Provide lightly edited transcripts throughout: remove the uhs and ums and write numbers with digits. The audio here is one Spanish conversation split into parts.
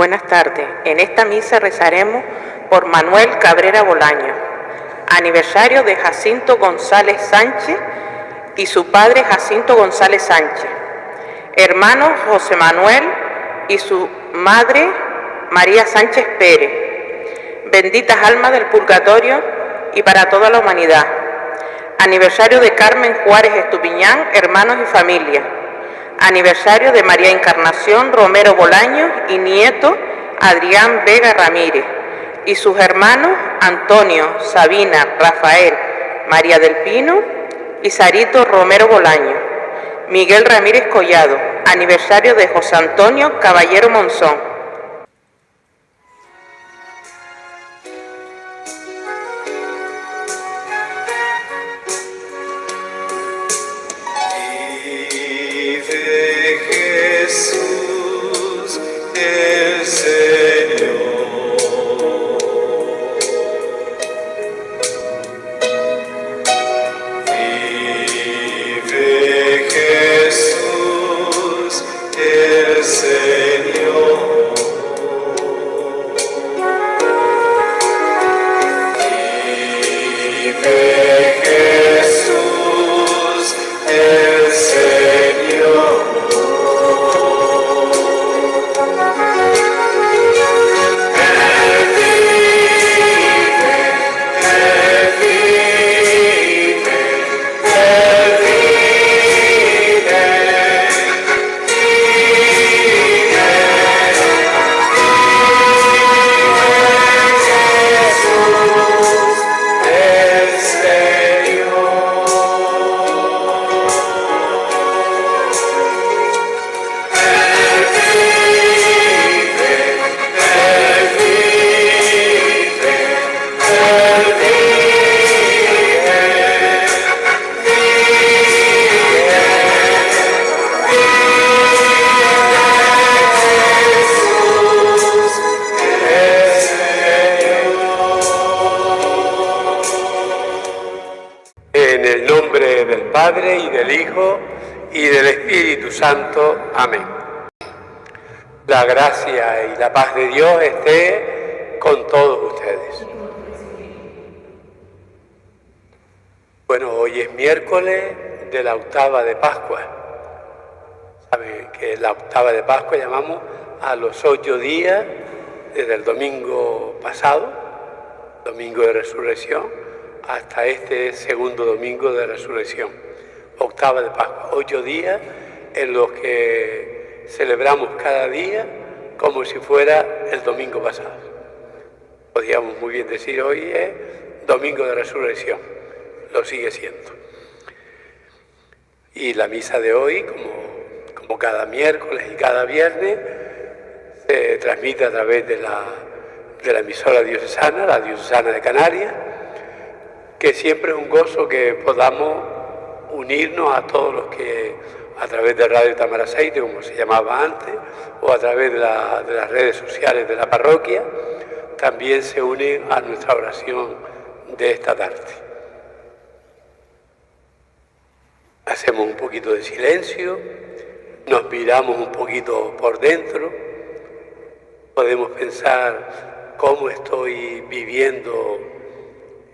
Buenas tardes. En esta misa rezaremos por Manuel Cabrera Bolaño, aniversario de Jacinto González Sánchez y su padre Jacinto González Sánchez, hermano José Manuel y su madre María Sánchez Pérez, benditas almas del purgatorio y para toda la humanidad. Aniversario de Carmen Juárez Estupiñán, hermanos y familia. Aniversario de María Encarnación Romero Bolaños y nieto Adrián Vega Ramírez y sus hermanos Antonio, Sabina, Rafael, María del Pino y Sarito Romero Bolaños. Miguel Ramírez Collado. Aniversario de José Antonio Caballero Monzón. Padre, y del Hijo, y del Espíritu Santo. Amén. La gracia y la paz de Dios esté con todos ustedes. Bueno, hoy es miércoles de la octava de Pascua. Saben que la octava de Pascua llamamos a los 8 días desde el domingo pasado, domingo de resurrección, hasta este segundo domingo de resurrección. Octava de Pascua, 8 días en los que celebramos cada día como si fuera el domingo pasado. Podríamos muy bien decir hoy es domingo de resurrección, lo sigue siendo. Y la misa de hoy, como cada miércoles y cada viernes, se transmite a través de la emisora diocesana, la Diocesana de Canarias, que siempre es un gozo que podamos unirnos a todos los que a través de Radio Tamaraceite, como se llamaba antes, o a través de las redes sociales de la parroquia, también se unen a nuestra oración de esta tarde. Hacemos un poquito de silencio, nos miramos un poquito por dentro, podemos pensar cómo estoy viviendo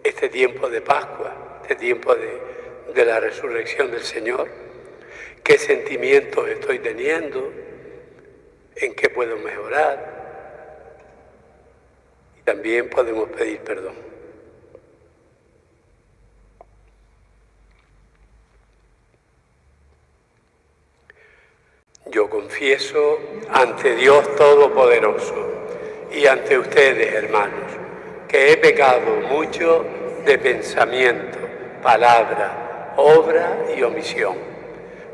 este tiempo de Pascua, este tiempo de la resurrección del Señor, qué sentimientos estoy teniendo, en qué puedo mejorar, y también podemos pedir perdón. Yo confieso ante Dios Todopoderoso y ante ustedes, hermanos, que he pecado mucho de pensamiento, palabra, obra y omisión,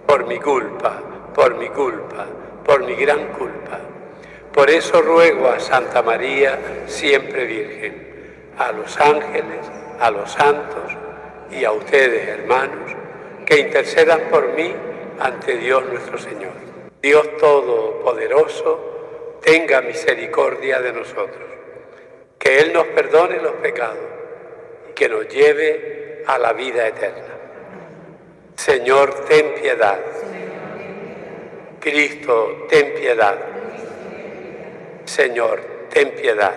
por mi culpa, por mi gran culpa. Por eso ruego a Santa María, siempre Virgen, a los ángeles, a los santos y a ustedes, hermanos, que intercedan por mí ante Dios nuestro Señor. Dios Todopoderoso, tenga misericordia de nosotros, que Él nos perdone los pecados y que nos lleve a la vida eterna. Señor, ten piedad. Cristo, ten piedad. Señor, ten piedad.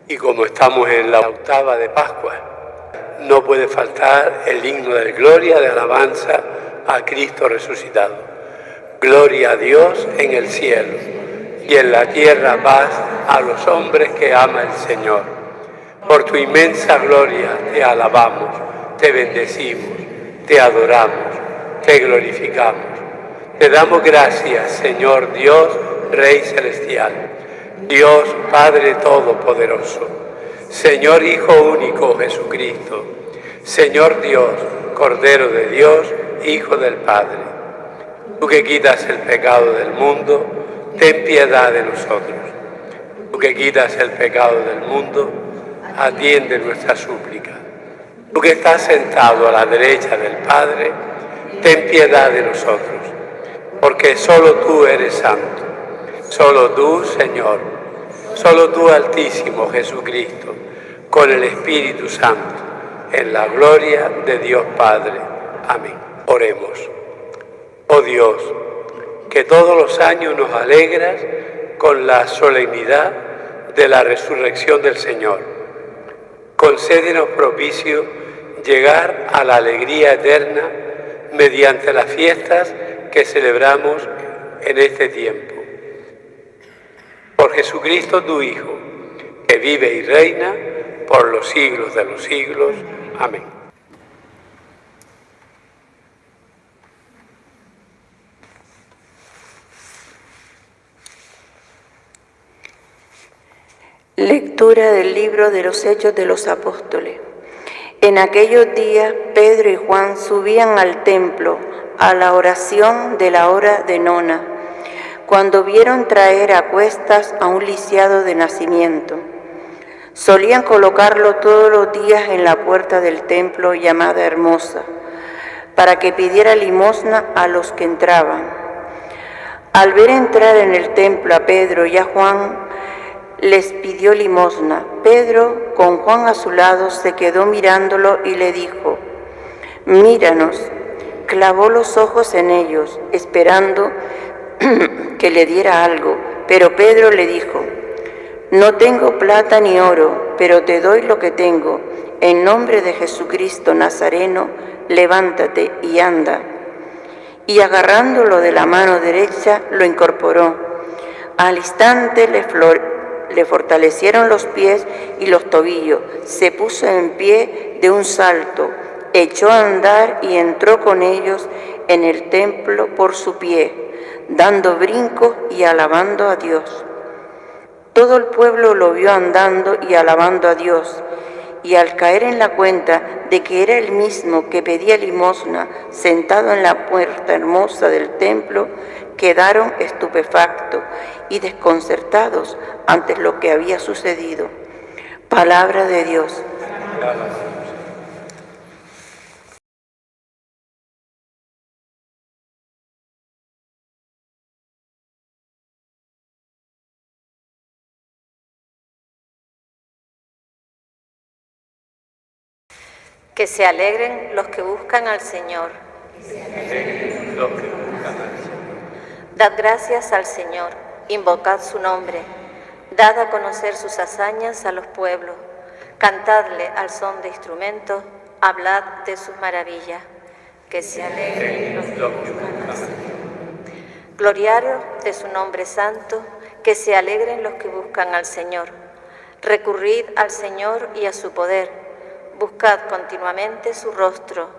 Y como estamos en la octava de Pascua, no puede faltar el himno de gloria, de alabanza a Cristo resucitado. Gloria a Dios en el cielo y en la tierra paz a los hombres que ama el Señor. Por tu inmensa gloria te alabamos, te bendecimos, te adoramos, te glorificamos. Te damos gracias, Señor Dios, Rey celestial, Dios Padre Todopoderoso, Señor Hijo único Jesucristo, Señor Dios, Cordero de Dios, Hijo del Padre. Tú que quitas el pecado del mundo, ten piedad de nosotros. Tú que quitas el pecado del mundo, atiende nuestra súplica. Tú que estás sentado a la derecha del Padre, ten piedad de nosotros, porque solo tú eres santo, solo tú, Señor, solo tú, Altísimo Jesucristo, con el Espíritu Santo, en la gloria de Dios Padre. Amén. Oremos. Oh Dios, que todos los años nos alegras con la solemnidad de la resurrección del Señor. Concédenos propicio llegar a la alegría eterna mediante las fiestas que celebramos en este tiempo. Por Jesucristo tu Hijo, que vive y reina por los siglos de los siglos. Amén. Lectura del libro de los Hechos de los Apóstoles. En aquellos días Pedro y Juan subían al templo a la oración de la hora de nona, cuando vieron traer a cuestas a un lisiado de nacimiento. Solían colocarlo todos los días en la puerta del templo llamada Hermosa, para que pidiera limosna a los que entraban. Al ver entrar en el templo a Pedro y a Juan, les pidió limosna. Pedro, con Juan a su lado, se quedó mirándolo y le dijo: «Míranos». Clavó los ojos en ellos, esperando que le diera algo, pero Pedro le dijo: «No tengo plata ni oro, pero te doy lo que tengo. En nombre de Jesucristo Nazareno, levántate y anda». Y agarrándolo de la mano derecha, lo incorporó. Al instante le fortalecieron los pies y los tobillos. Se puso en pie de un salto, echó a andar y entró con ellos en el templo por su pie, dando brincos y alabando a Dios. Todo el pueblo lo vio andando y alabando a Dios, y al caer en la cuenta de que era el mismo que pedía limosna sentado en la puerta hermosa del templo, quedaron estupefactos y desconcertados ante lo que había sucedido. Palabra de Dios. Que se alegren los que buscan al Señor. Dad gracias al Señor, invocad su nombre, dad a conocer sus hazañas a los pueblos, cantadle al son de instrumentos, hablad de sus maravillas. Que se alegren los que buscan al Señor. Gloriaros de su nombre santo, que se alegren los que buscan al Señor. Recurrid al Señor y a su poder, buscad continuamente su rostro.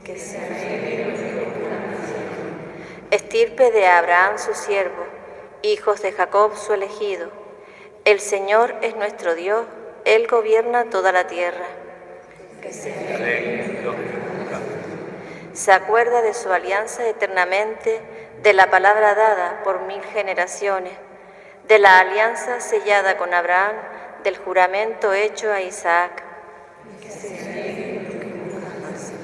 Que se alegren los que buscan al Señor. Estirpe de Abraham su siervo, hijos de Jacob su elegido. El Señor es nuestro Dios, Él gobierna toda la tierra. Que se alegren los que buscan. Se acuerda de su alianza eternamente, de la palabra dada por 1000 generaciones, de la alianza sellada con Abraham, del juramento hecho a Isaac. Que se alegren los que buscan al Señor.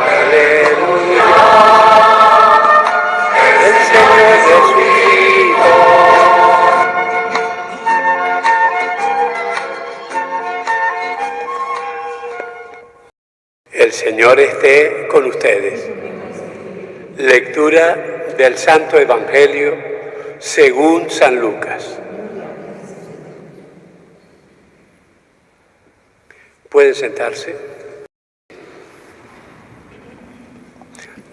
Aleluya. Señor esté con ustedes. Lectura del Santo Evangelio según San Lucas. ¿Pueden sentarse?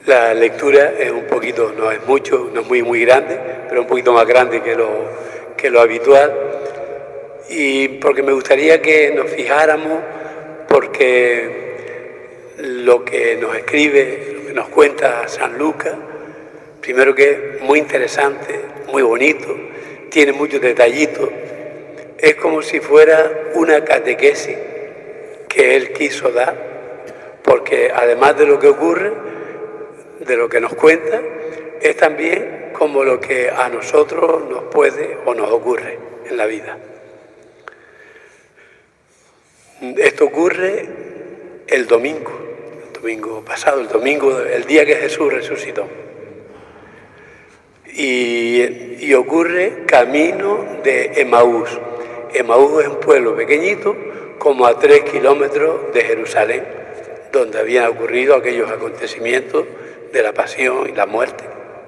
La lectura es un poquito, no es mucho, no es muy grande, pero un poquito más grande que lo habitual. Y porque me gustaría que nos fijáramos, porque lo que nos escribe, lo que nos cuenta San Lucas, primero que es muy interesante, muy bonito, tiene muchos detallitos, es como si fuera una catequesis que él quiso dar, porque además de lo que ocurre, de lo que nos cuenta, es también como lo que a nosotros nos puede o nos ocurre en la vida. Esto ocurre el domingo pasado, el día que Jesús resucitó. Y ocurre camino de Emaús. Emaús es un pueblo pequeñito, como a 3 kilómetros de Jerusalén, donde habían ocurrido aquellos acontecimientos de la pasión y la muerte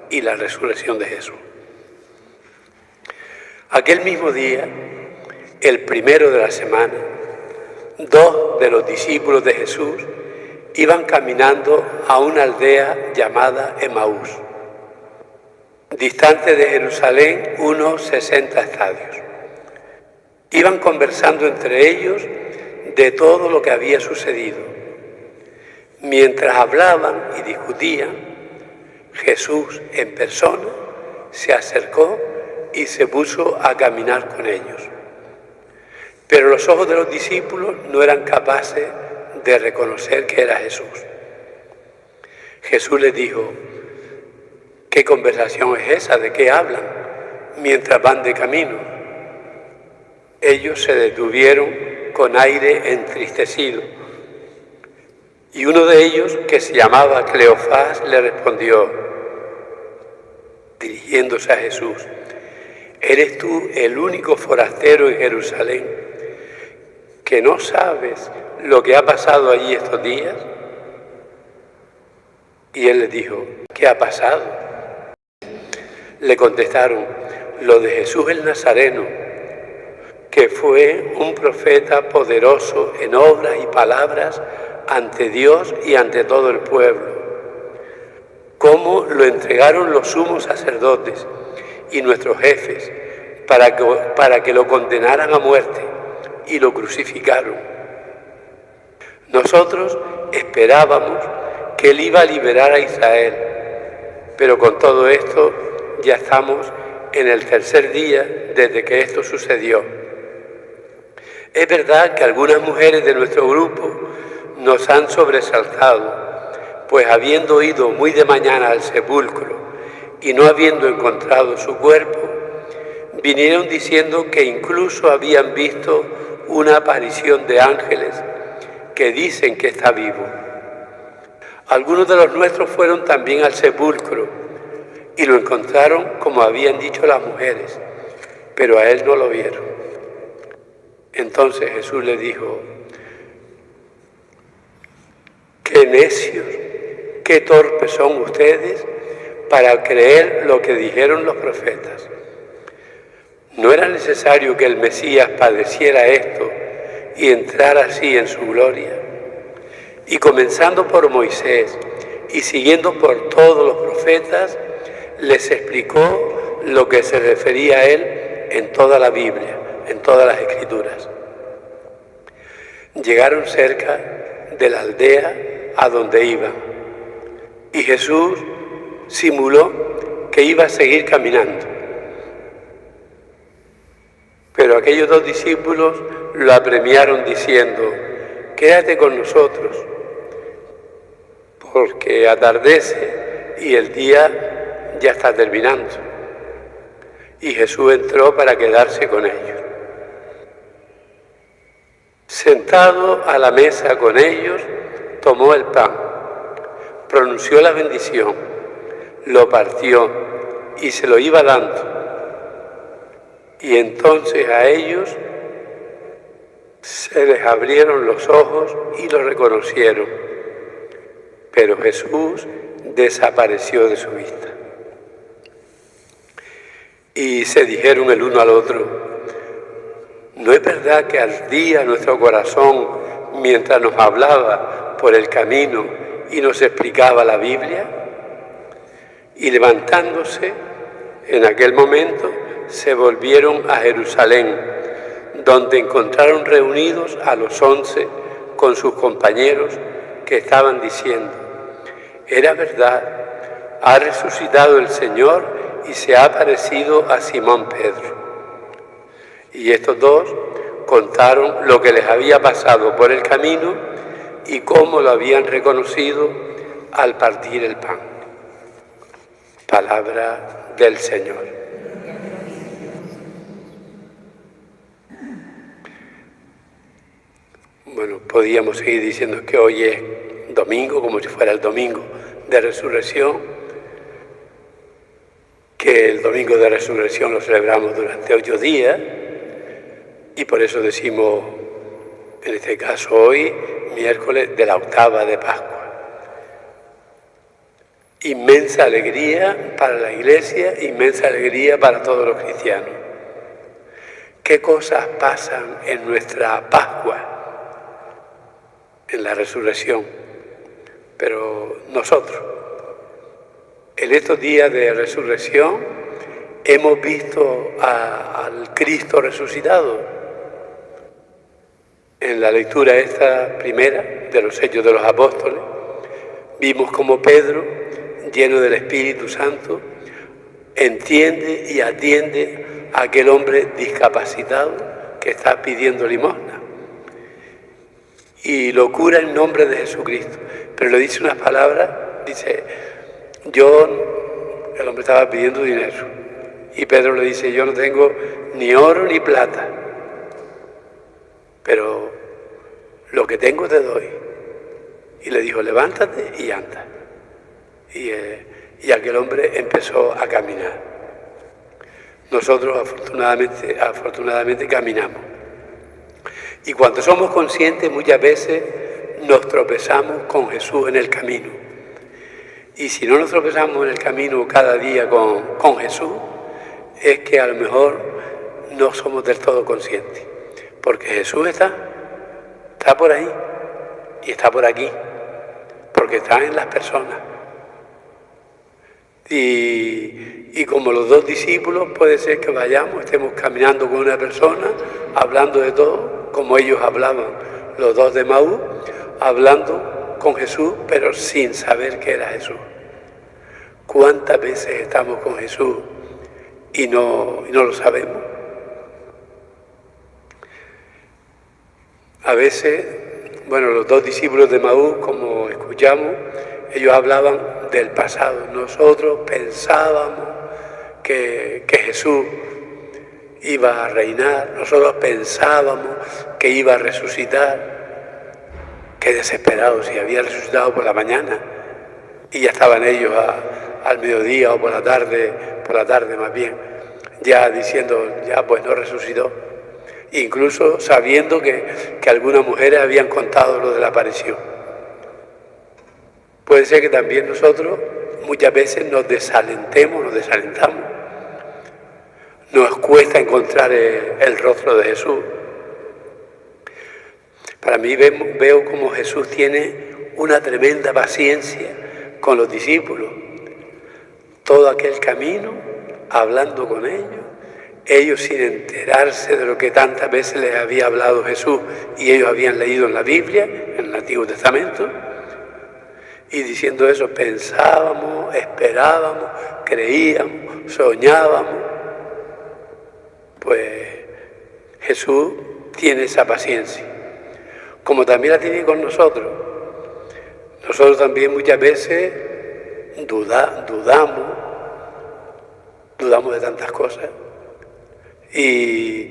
y la resurrección de Jesús. Aquel mismo día, el primero de la semana, 2 de los discípulos de Jesús iban caminando a una aldea llamada Emaús, distante de Jerusalén unos 60 estadios. Iban conversando entre ellos de todo lo que había sucedido. Mientras hablaban y discutían, Jesús en persona se acercó y se puso a caminar con ellos. Pero los ojos de los discípulos no eran capaces de reconocer que era Jesús. Jesús les dijo: ¿qué conversación es esa? ¿De qué hablan mientras van de camino? Ellos se detuvieron con aire entristecido. Y uno de ellos, que se llamaba Cleofás, le respondió, dirigiéndose a Jesús: ¿eres tú el único forastero en Jerusalén que no sabes lo que ha pasado allí estos días? Y él les dijo: ¿qué ha pasado? Le contestaron: lo de Jesús el Nazareno, que fue un profeta poderoso en obras y palabras ante Dios y ante todo el pueblo. Cómo lo entregaron los sumos sacerdotes y nuestros jefes para que lo condenaran a muerte y lo crucificaron. Nosotros esperábamos que él iba a liberar a Israel, pero con todo esto ya estamos en el tercer día desde que esto sucedió. Es verdad que algunas mujeres de nuestro grupo nos han sobresaltado, pues habiendo ido muy de mañana al sepulcro y no habiendo encontrado su cuerpo, vinieron diciendo que incluso habían visto una aparición de ángeles que dicen que está vivo. Algunos de los nuestros fueron también al sepulcro y lo encontraron como habían dicho las mujeres, pero a él no lo vieron. Entonces Jesús le dijo: qué necios, qué torpes son ustedes para creer lo que dijeron los profetas. ¿No era necesario que el Mesías padeciera esto y entrara así en su gloria? Y comenzando por Moisés y siguiendo por todos los profetas, les explicó lo que se refería a él en toda la Biblia, en todas las Escrituras. Llegaron cerca de la aldea a donde iban, y Jesús simuló que iba a seguir caminando. Pero aquellos 2 discípulos lo apremiaron diciendo: quédate con nosotros, porque atardece y el día ya está terminando. Y Jesús entró para quedarse con ellos. Sentado a la mesa con ellos, tomó el pan, pronunció la bendición, lo partió y se lo iba dando. Y entonces a ellos se les abrieron los ojos y lo reconocieron, pero Jesús desapareció de su vista. Y se dijeron el uno al otro: ¿no es verdad que ardía nuestro corazón mientras nos hablaba por el camino y nos explicaba la Biblia? Y levantándose, en aquel momento se volvieron a Jerusalén, donde encontraron reunidos a los 11 con sus compañeros, que estaban diciendo: era verdad, ha resucitado el Señor y se ha aparecido a Simón Pedro. Y estos dos contaron lo que les había pasado por el camino y cómo lo habían reconocido al partir el pan. Palabra del Señor. Bueno, podíamos seguir diciendo que hoy es domingo, como si fuera el domingo de resurrección, que el domingo de resurrección lo celebramos durante 8 días, y por eso decimos, en este caso hoy, miércoles de la octava de Pascua. Inmensa alegría para la Iglesia, inmensa alegría para todos los cristianos. ¿Qué cosas pasan en nuestra Pascua? En la resurrección. Pero nosotros, en estos días de resurrección, hemos visto al Cristo resucitado. En la lectura esta primera de los Hechos de los Apóstoles, vimos como Pedro, lleno del Espíritu Santo, entiende y atiende a aquel hombre discapacitado que está pidiendo limosna. Y lo cura en nombre de Jesucristo. Pero le dice unas palabras, dice, el hombre estaba pidiendo dinero. Y Pedro le dice, yo no tengo ni oro ni plata, pero lo que tengo te doy. Y le dijo, levántate y anda. Y aquel hombre empezó a caminar. Nosotros afortunadamente caminamos. Y cuando somos conscientes, muchas veces nos tropezamos con Jesús en el camino. Y si no nos tropezamos en el camino cada día con Jesús, es que a lo mejor no somos del todo conscientes. Porque Jesús está por ahí y está por aquí, porque está en las personas. Y como los dos discípulos, puede ser que estemos caminando con una persona, hablando de todo, como ellos hablaban, los dos de Maús, hablando con Jesús, pero sin saber que era Jesús. ¿Cuántas veces estamos con Jesús y no lo sabemos? A veces, los dos discípulos de Maús, como escuchamos, ellos hablaban del pasado. Nosotros pensábamos que Jesús iba a reinar, nosotros pensábamos que iba a resucitar. Qué desesperados, si había resucitado por la mañana y ya estaban ellos al mediodía o por la tarde más bien, ya diciendo, no resucitó. Incluso sabiendo que algunas mujeres habían contado lo de la aparición. Puede ser que también nosotros muchas veces nos desalentamos. Nos cuesta encontrar el rostro de Jesús. Para mí veo como Jesús tiene una tremenda paciencia con los discípulos. Todo aquel camino, hablando con ellos sin enterarse de lo que tantas veces les había hablado Jesús y ellos habían leído en la Biblia, en el Antiguo Testamento, y diciendo eso pensábamos, esperábamos, creíamos, soñábamos. Pues Jesús tiene esa paciencia, como también la tiene con nosotros. Nosotros también muchas veces dudamos de tantas cosas y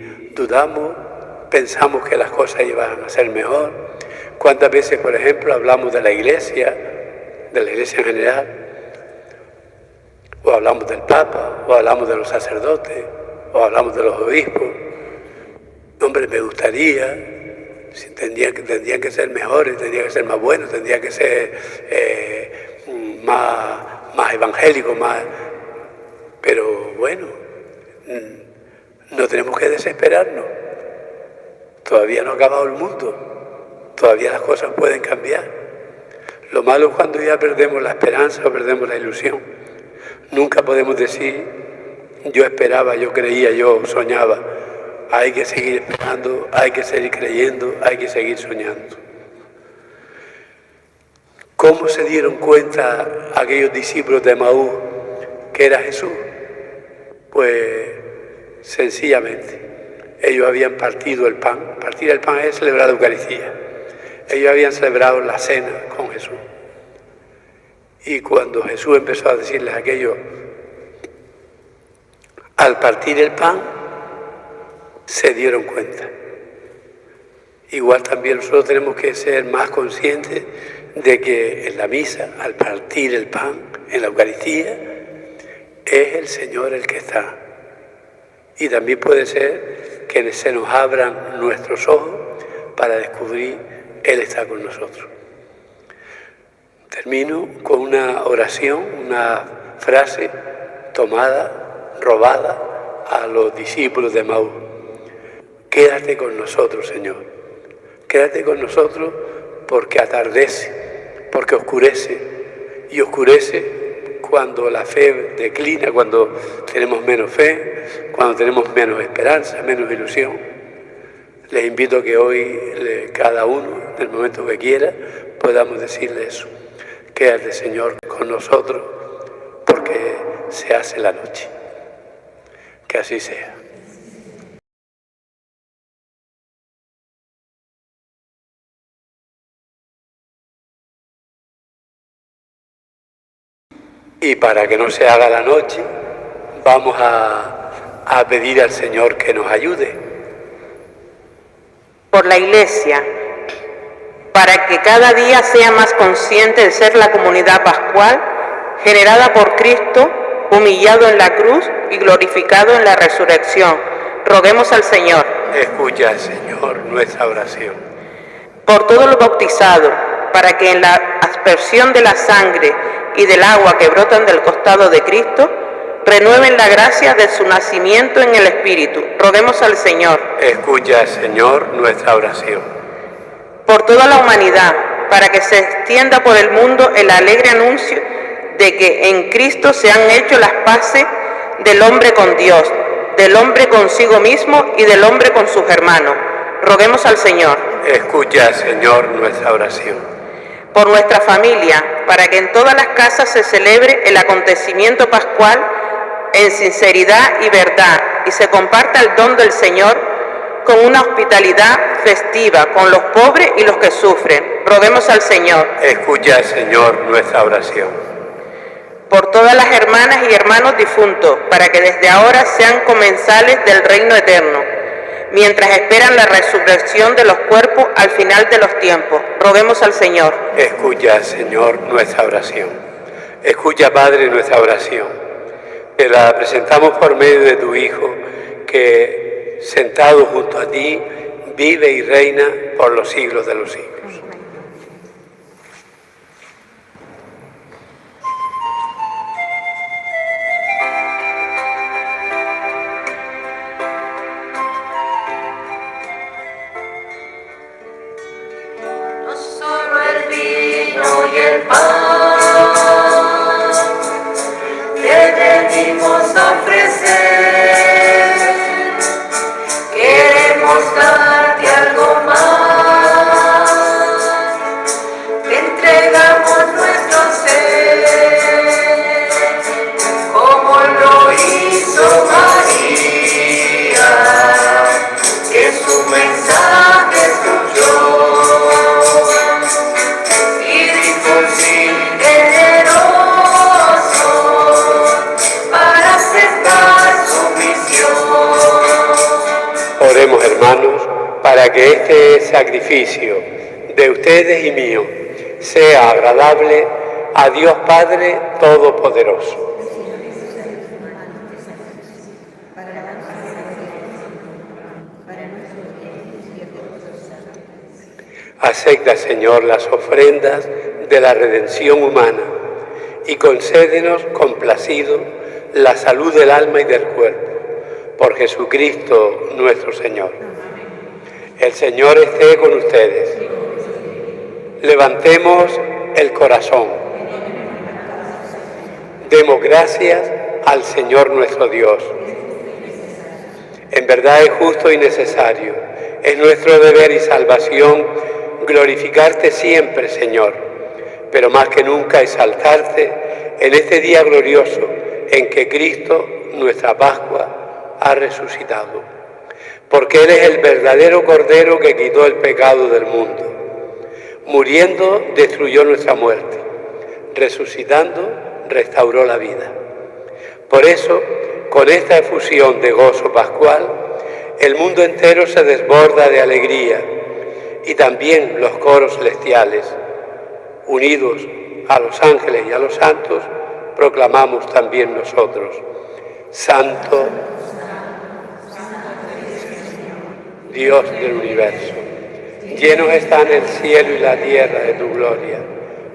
pensamos que las cosas iban a ser mejor. ¿Cuántas veces, por ejemplo, hablamos de la iglesia en general, o hablamos del Papa, o hablamos de los sacerdotes, o hablamos de los obispos? Hombre, me gustaría, tendrían que ser mejores, tendrían que ser más buenos, tendrían que ser más evangélicos, pero bueno, no tenemos que desesperarnos. Todavía no ha acabado el mundo, todavía las cosas pueden cambiar. Lo malo es cuando ya perdemos la esperanza o perdemos la ilusión. Nunca podemos decir, yo esperaba, yo creía, yo soñaba. Hay que seguir esperando, hay que seguir creyendo, hay que seguir soñando. ¿Cómo se dieron cuenta aquellos discípulos de Emaús que era Jesús? Pues sencillamente, ellos habían partido el pan. Partir el pan es celebrar la Eucaristía. Ellos habían celebrado la cena con Jesús. Y cuando Jesús empezó a decirles aquello, al partir el pan, se dieron cuenta. Igual también nosotros tenemos que ser más conscientes de que en la misa, al partir el pan, en la Eucaristía, es el Señor el que está. Y también puede ser que se nos abran nuestros ojos para descubrir Él está con nosotros. Termino con una oración, una frase tomada, robada a los discípulos de Emaús. Quédate con nosotros, Señor. Quédate con nosotros porque atardece, porque oscurece. Y oscurece cuando la fe declina, cuando tenemos menos fe, cuando tenemos menos esperanza, menos ilusión. Les invito a que hoy, cada uno, en el momento que quiera, podamos decirle eso. Quédate, Señor, con nosotros, porque se hace la noche. Que así sea. Y para que no se haga la noche, vamos a pedir al Señor que nos ayude. Por la Iglesia, para que cada día sea más consciente de ser la comunidad pascual, generada por Cristo, humillado en la cruz y glorificado en la resurrección. Roguemos al Señor. Escucha, Señor, nuestra oración. Por todos los bautizados, para que en la aspersión de la sangre y del agua que brotan del costado de Cristo, renueven la gracia de su nacimiento en el Espíritu. Roguemos al Señor. Escucha, Señor, nuestra oración. Por toda la humanidad, para que se extienda por el mundo el alegre anuncio de que en Cristo se han hecho las paces del hombre con Dios, del hombre consigo mismo y del hombre con sus hermanos. Roguemos al Señor. Escucha, Señor, nuestra oración. Por nuestra familia, para que en todas las casas se celebre el acontecimiento pascual en sinceridad y verdad, y se comparta el don del Señor con una hospitalidad festiva con los pobres y los que sufren. Roguemos al Señor. Escucha, Señor, nuestra oración. Por todas las hermanas y hermanos difuntos, para que desde ahora sean comensales del reino eterno, mientras esperan la resurrección de los cuerpos al final de los tiempos. Roguemos al Señor. Escucha, Señor, nuestra oración. Escucha, Padre, nuestra oración. Te la presentamos por medio de tu Hijo, que sentado junto a ti, vive y reina por los siglos de los siglos. Oremos, hermanos, para que este sacrificio de ustedes y mío sea agradable a Dios Padre Todopoderoso. Acepta, Señor, las ofrendas de la redención humana y concédenos, complacido, la salud del alma y del cuerpo. Por Jesucristo nuestro Señor. El Señor esté con ustedes. Levantemos el corazón. Demos gracias al Señor nuestro Dios. En verdad es justo y necesario, es nuestro deber y salvación glorificarte siempre, Señor, pero más que nunca exaltarte en este día glorioso en que Cristo, nuestra Pascua, ha resucitado, porque Él es el verdadero Cordero que quitó el pecado del mundo. Muriendo, destruyó nuestra muerte. Resucitando, restauró la vida. Por eso, con esta efusión de gozo pascual, el mundo entero se desborda de alegría y también los coros celestiales, unidos a los ángeles y a los santos, proclamamos también nosotros: Santo, Dios del universo, llenos están el cielo y la tierra de tu gloria.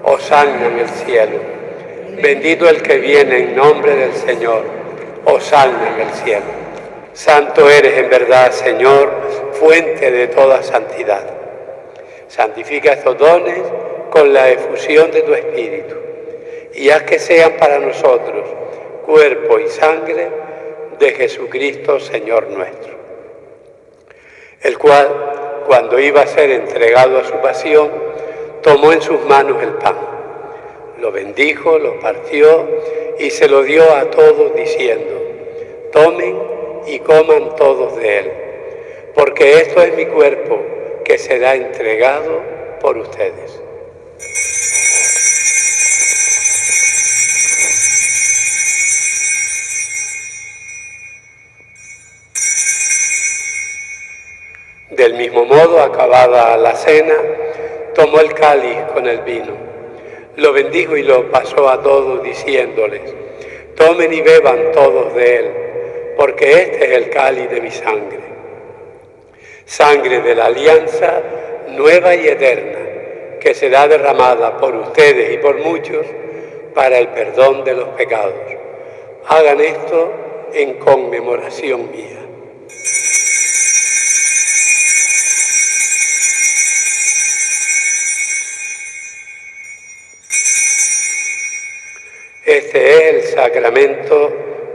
Hosana en el cielo. Bendito el que viene en nombre del Señor. Hosana en el cielo. Santo eres en verdad, Señor, fuente de toda santidad. Santifica estos dones con la efusión de tu Espíritu y haz que sean para nosotros cuerpo y sangre de Jesucristo, Señor nuestro, el cual, cuando iba a ser entregado a su pasión, tomó en sus manos el pan, lo bendijo, lo partió y se lo dio a todos diciendo: tomen y coman todos de él, porque esto es mi cuerpo que será entregado por ustedes. Del mismo modo, acabada la cena, tomó el cáliz con el vino, lo bendijo y lo pasó a todos diciéndoles: tomen y beban todos de él, porque este es el cáliz de mi sangre, sangre de la alianza nueva y eterna, que será derramada por ustedes y por muchos para el perdón de los pecados. Hagan esto en conmemoración mía. Este es el sacramento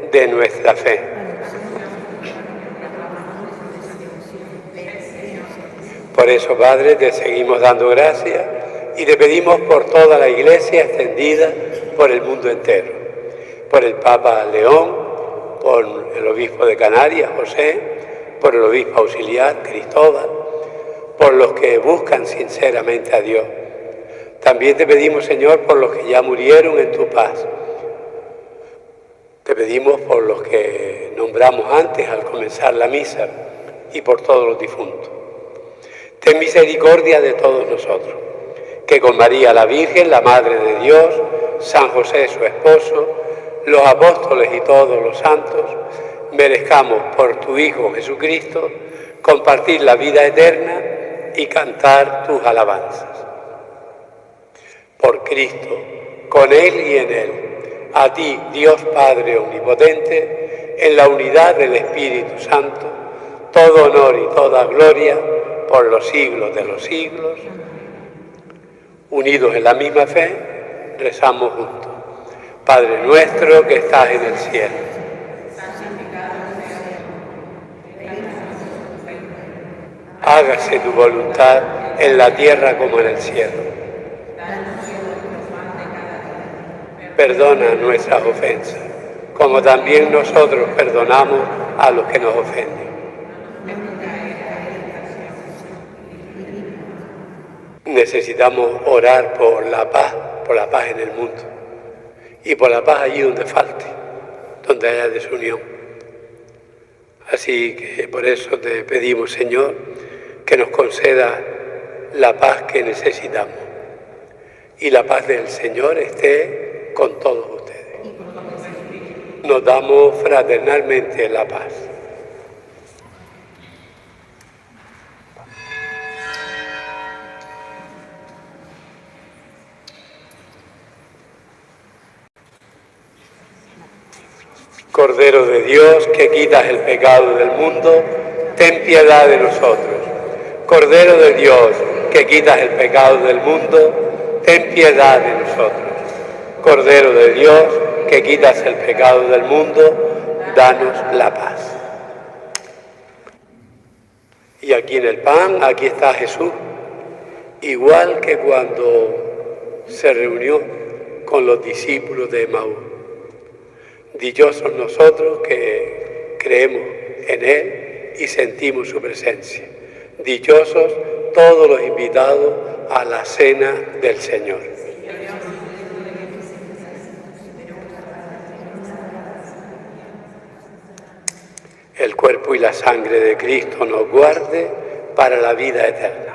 de nuestra fe. Por eso, Padre, te seguimos dando gracias y te pedimos por toda la Iglesia extendida por el mundo entero, por el Papa León, por el Obispo de Canarias, José, por el Obispo Auxiliar, Cristóbal, por los que buscan sinceramente a Dios. También te pedimos, Señor, por los que ya murieron en tu paz. Te pedimos por los que nombramos antes al comenzar la misa y por todos los difuntos. Ten misericordia de todos nosotros, que con María la Virgen, la Madre de Dios, San José su esposo, los apóstoles y todos los santos, merezcamos por tu Hijo Jesucristo compartir la vida eterna y cantar tus alabanzas. Por Cristo, con Él y en Él, a ti, Dios Padre Omnipotente, en la unidad del Espíritu Santo, todo honor y toda gloria por los siglos de los siglos. Unidos en la misma fe, rezamos juntos. Padre nuestro que estás en el cielo. Hágase tu voluntad en la tierra como en el cielo. Perdona nuestras ofensas, como también nosotros perdonamos a los que nos ofenden. Necesitamos orar por la paz en el mundo y por la paz allí donde falte, donde haya desunión. Así que por eso te pedimos, Señor, que nos conceda la paz que necesitamos y la paz del Señor esté con todos ustedes. Nos damos fraternalmente la paz. Cordero de Dios, que quitas el pecado del mundo, ten piedad de nosotros. Cordero de Dios, que quitas el pecado del mundo, ten piedad de nosotros. Cordero de Dios, que quitas el pecado del mundo, danos la paz. Y aquí en el pan, aquí está Jesús, igual que cuando se reunió con los discípulos de Emaús. Dichosos nosotros que creemos en Él y sentimos su presencia. Dichosos todos los invitados a la cena del Señor. El cuerpo y la sangre de Cristo nos guarde para la vida eterna.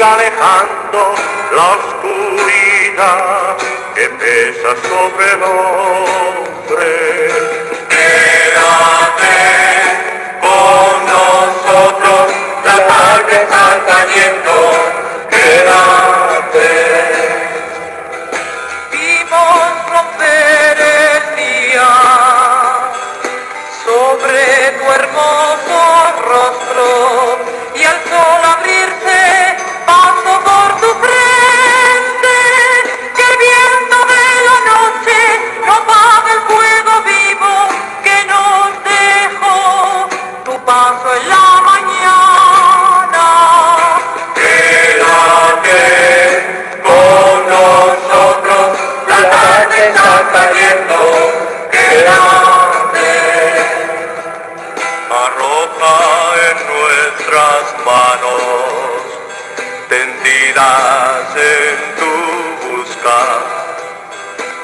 Alejando la oscuridad que pesa sobre el hombre. Quédate con nosotros, la tarde está cayendo. Quédate. Vimos romper el día sobre tu hermoso rostro y al sol abrirse paso por tu frente, que el viento de la noche no apaga el fuego vivo que nos dejó tu paso en la mañana. Quédate con nosotros, la tarde está cayendo. Quédate. Arroja en nuestras manos tendidas en tu busca,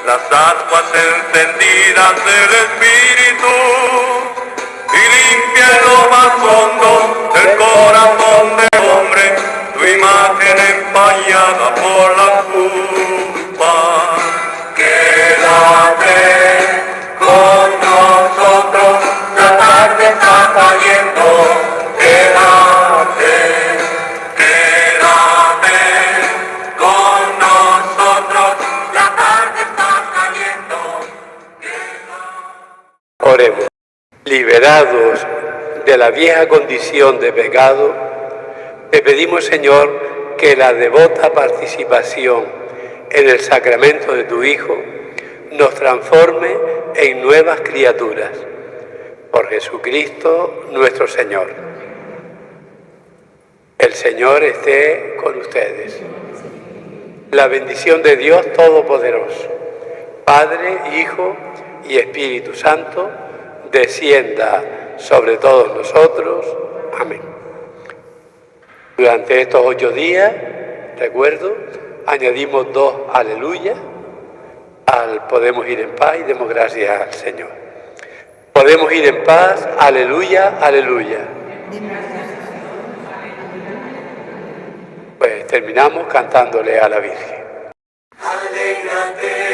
las ascuas encendidas del Espíritu, y limpia en lo más hondo del corazón del hombre tu imagen empañada por la culpa. Quédate con nosotros, la tarde está cayendo. Quédate. Oremos. Liberados de la vieja condición de pecado, te pedimos, Señor, que la devota participación en el sacramento de tu Hijo nos transforme en nuevas criaturas. Por Jesucristo nuestro Señor. El Señor esté con ustedes. La bendición de Dios Todopoderoso, Padre, Hijo y Espíritu Santo, descienda sobre todos nosotros. Amén. Durante estos 8 días, recuerdo, añadimos 2 aleluya al podemos ir en paz y demos gracias al Señor. Podemos ir en paz, aleluya, aleluya. Pues terminamos cantándole a la Virgen. Alégrate.